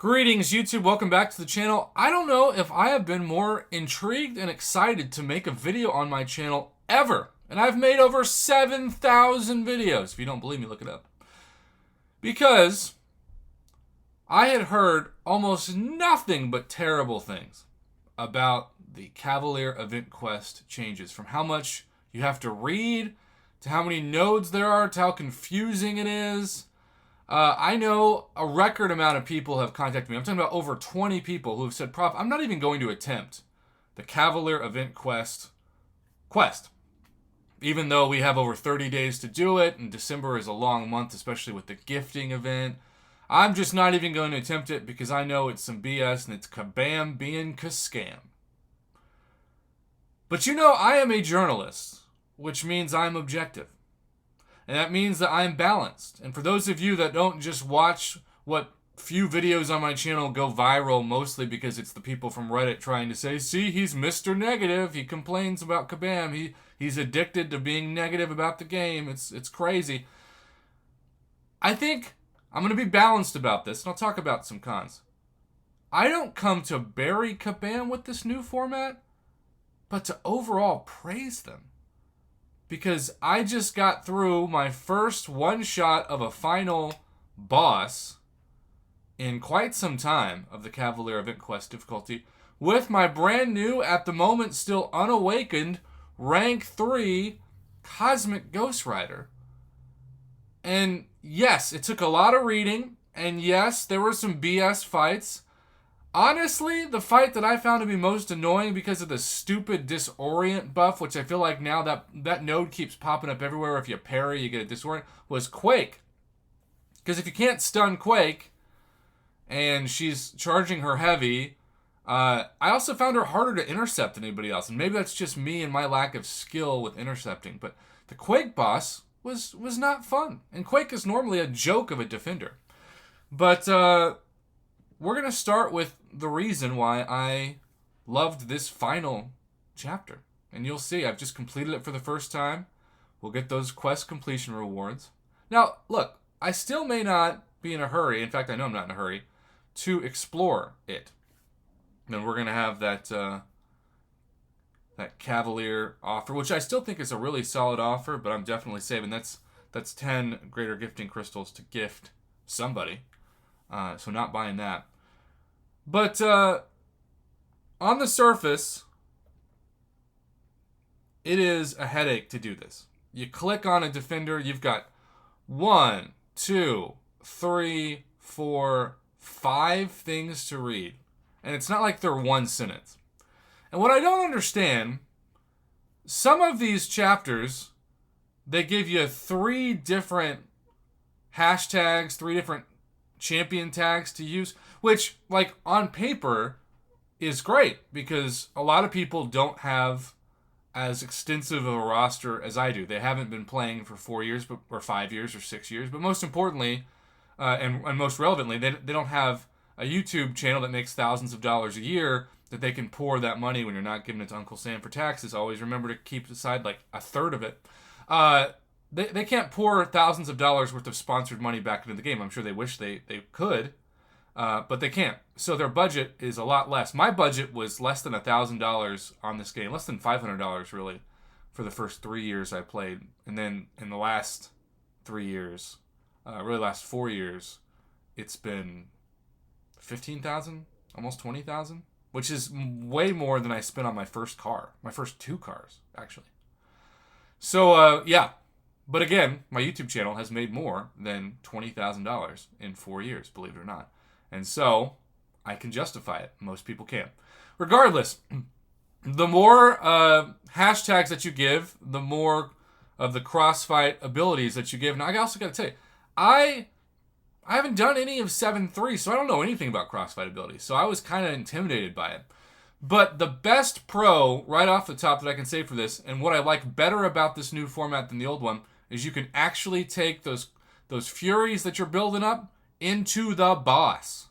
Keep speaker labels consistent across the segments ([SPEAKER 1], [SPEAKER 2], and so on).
[SPEAKER 1] Greetings, YouTube. Welcome back to the channel. I don't know if I have been more intrigued and excited to make a video on my channel ever. And I've made over 7,000 videos. If you don't believe me, look it up. Because I had heard almost nothing but terrible things about the Cavalier Event Quest changes. From how much you have to read, to how many nodes there are, to how confusing it is. I know a record amount of people have contacted me. I'm talking about over 20 people who have said, Prof, I'm not even going to attempt the Cavalier Event Quest, even though we have over 30 days to do it, and December is a long month, especially with the gifting event. I'm just not even going to attempt it because I know it's some BS and it's kabam being ka-scam. But you know, I am a journalist, which means I'm objective. And that means that I'm balanced. And for those of you that don't just watch what few videos on my channel go viral, mostly because it's the people from Reddit trying to say, see, he's Mr. Negative. He complains about Kabam. He's addicted to being negative about the game. It's crazy. I think I'm going to be balanced about this, and I'll talk about some cons. I don't come to bury Kabam with this new format, but to overall praise them. Because I just got through my first one shot of a final boss in quite some time of the Cavalier Event Quest difficulty with my brand new, at the moment still unawakened, rank 3 Cosmic Ghost Rider. And yes, it took a lot of reading, and yes, there were some BS fights. Honestly, the fight that I found to be most annoying because of the stupid disorient buff, which I feel like now that node keeps popping up everywhere. If you parry, you get a disorient, was Quake. Because if you can't stun Quake, and she's charging her heavy, I also found her harder to intercept than anybody else. And maybe that's just me and my lack of skill with intercepting. But the Quake boss was not fun. And Quake is normally a joke of a defender. But we're going to start with the reason why I loved this final chapter. And you'll see, I've just completed it for the first time. We'll get those quest completion rewards. Now, look, I still may not be in a hurry. In fact, I know I'm not in a hurry to explore it. And we're going to have that Cavalier offer, which I still think is a really solid offer, but I'm definitely saving. That's 10 greater gifting crystals to gift somebody. So not buying that. But on the surface, it is a headache to do this. You click on a defender, you've got 1, 2, 3, 4, 5 things to read. And it's not like they're one sentence. And what I don't understand, some of these chapters, they give you 3 different hashtags, 3 different champion tags to use, which, like, on paper is great because a lot of people don't have as extensive of a roster as I do. They haven't been playing for 4 years, or 5 years, or 6 years. But most importantly, and most relevantly, they don't have a YouTube channel that makes thousands of dollars a year that they can pour that money when you're not giving it to Uncle Sam for taxes. Always remember to keep aside like a third of it. They can't pour thousands of dollars worth of sponsored money back into the game. I'm sure they wish they could, but they can't. So their budget is a lot less. My budget was less than $1,000 on this game, less than $500 really, for the first 3 years I played. And then in the last 3 years, really last 4 years, it's been $15,000, almost $20,000, which is way more than I spent on my first car, my first 2 cars, actually. So, yeah. But again, my YouTube channel has made more than $20,000 in 4 years, believe it or not. And so, I can justify it. Most people can't. Regardless, the more hashtags that you give, the more of the crossfight abilities that you give. And I also got to tell you, I haven't done any of 7.3, so I don't know anything about crossfight abilities. So I was kind of intimidated by it. But the best pro, right off the top, that I can say for this, and what I like better about this new format than the old one, is you can actually take those Furies that you're building up into the boss.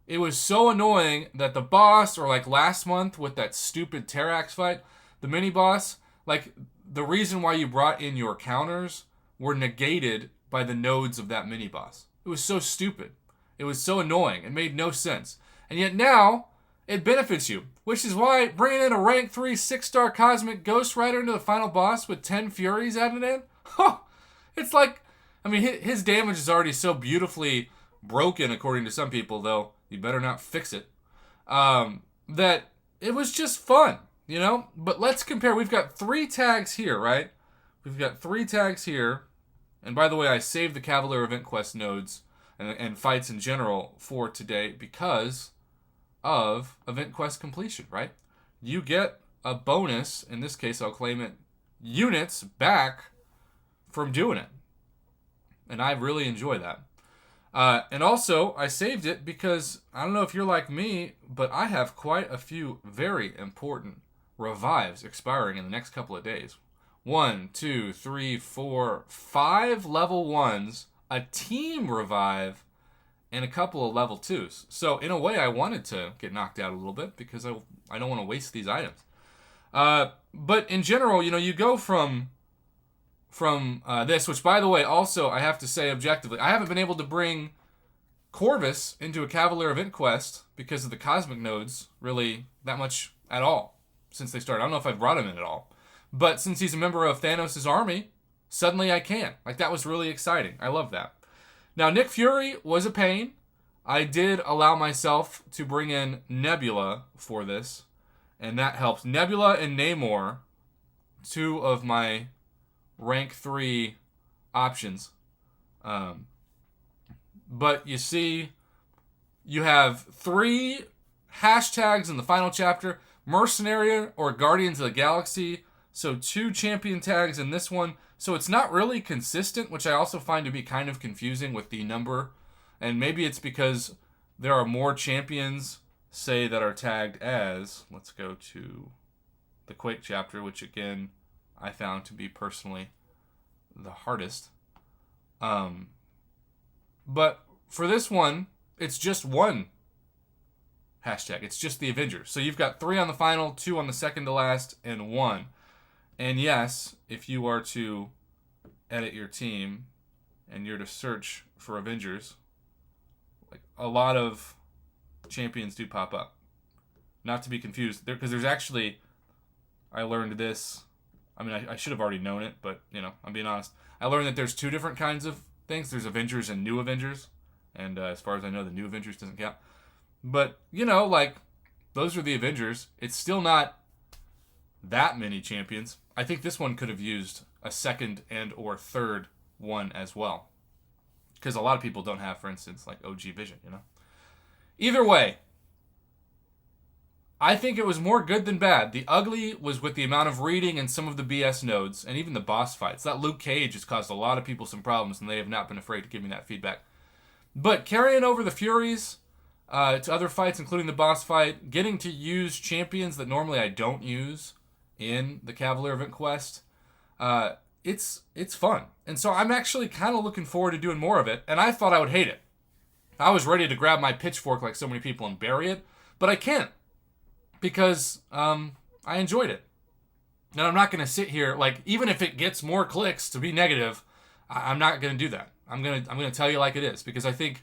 [SPEAKER 1] It was so annoying that the boss, or like last month with that stupid Terrax fight, the mini-boss, like the reason why you brought in your counters were negated by the nodes of that mini-boss. It was so stupid. It was so annoying. It made no sense. And yet now, it benefits you. Which is why bringing in a rank 3 6-star Cosmic Ghost Rider into the final boss with 10 Furies added in, it's like, I mean, his damage is already so beautifully broken, according to some people, though you better not fix it, that it was just fun, you know? But let's compare. We've got 3 tags here, right? We've got 3 tags here. And by the way, I saved the Cavalier Event Quest nodes and fights in general for today because of Event Quest completion, right? You get a bonus, in this case I'll claim it, units back from doing it. And I really enjoy that. And also, I saved it because, I don't know if you're like me, but I have quite a few very important revives expiring in the next couple of days. 1, 2, 3, 4, 5 level 1s, a team revive, and a couple of level 2s. So, in a way, I wanted to get knocked out a little bit because I don't want to waste these items. But in general, you know, you go from this, which, by the way, also, I have to say objectively, I haven't been able to bring Corvus into a Cavalier Event Quest because of the Cosmic Nodes, really, that much at all, since they started. I don't know if I've brought him in at all. But since he's a member of Thanos' army, suddenly I can. Like, that was really exciting. I love that. Now, Nick Fury was a pain. I did allow myself to bring in Nebula for this, and that helps. Nebula and Namor, 2 of my rank 3 options. But you see, you have 3 hashtags in the final chapter: Mercenary or Guardians of the Galaxy. So 2 champion tags in this one. So it's not really consistent, which I also find to be kind of confusing with the number. And maybe it's because there are more champions, say, that are tagged as, let's go to the Quake chapter, which again, I found to be personally the hardest. But for this one, it's just 1 hashtag. It's just the Avengers. So you've got 3 on the final, 2 on the second to last, and 1. And yes, if you are to edit your team and you're to search for Avengers, like, a lot of champions do pop up. Not to be confused, because there's actually, I learned this. I mean, I should have already known it, but, you know, I'm being honest. I learned that there's 2 different kinds of things. There's Avengers and New Avengers. And as far as I know, the New Avengers doesn't count. But, you know, like, those are the Avengers. It's still not that many champions. I think this one could have used a second and or third one as well. Because a lot of people don't have, for instance, like OG Vision, you know? Either way, I think it was more good than bad. The ugly was with the amount of reading and some of the BS nodes, and even the boss fights. That Luke Cage has caused a lot of people some problems, and they have not been afraid to give me that feedback. But carrying over the Furies to other fights, including the boss fight, getting to use champions that normally I don't use in the Cavalier Event Quest, it's fun. And so I'm actually kind of looking forward to doing more of it, and I thought I would hate it. I was ready to grab my pitchfork like so many people and bury it, but I can't because I enjoyed it. And I'm not going to sit here, like, even if it gets more clicks to be negative, I'm not going to do that. I'm going to tell you like it is, because I think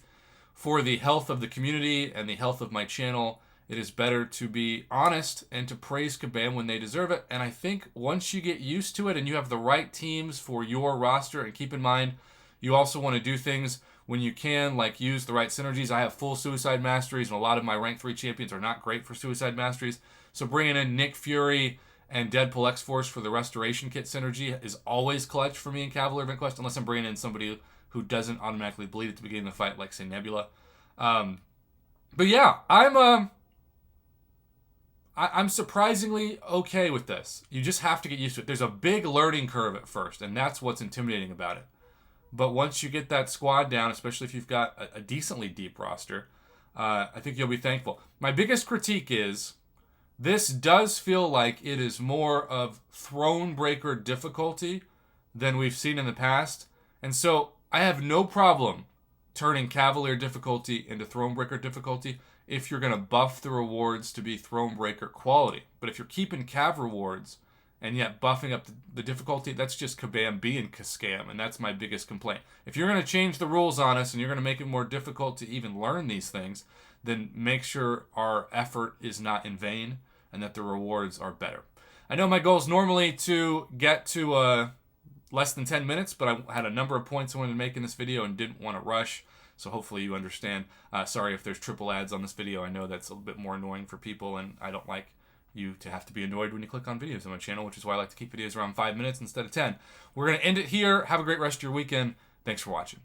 [SPEAKER 1] for the health of the community and the health of my channel, it is better to be honest and to praise Kabam when they deserve it. And I think once you get used to it and you have the right teams for your roster, and keep in mind, you also want to do things when you can, like use the right synergies. I have full Suicide Masteries, and a lot of my rank 3 champions are not great for Suicide Masteries. So bringing in Nick Fury and Deadpool X-Force for the Restoration Kit synergy is always clutch for me in Cavalier Event Quest, unless I'm bringing in somebody who doesn't automatically bleed at the beginning of the fight, like, say, Nebula. But yeah, I'm surprisingly okay with this. You just have to get used to it. There's a big learning curve at first, and that's what's intimidating about it. But once you get that squad down, especially if you've got a decently deep roster, I think you'll be thankful. My biggest critique is this does feel like it is more of Thronebreaker difficulty than we've seen in the past. And so I have no problem turning Cavalier difficulty into Thronebreaker difficulty if you're going to buff the rewards to be Thronebreaker quality. But if you're keeping Cav rewards and yet buffing up the difficulty, that's just kabam being scam, and that's my biggest complaint. If you're going to change the rules on us and you're going to make it more difficult to even learn these things, then make sure our effort is not in vain and that the rewards are better. I know my goal is normally to get to less than 10 minutes, but I had a number of points I wanted to make in this video and didn't want to rush, so hopefully you understand. Sorry if there's triple ads on this video. I know that's a little bit more annoying for people, and I don't like you to have to be annoyed when you click on videos on my channel, which is why I like to keep videos around 5 minutes instead of 10. We're going to end it here. Have a great rest of your weekend. Thanks for watching.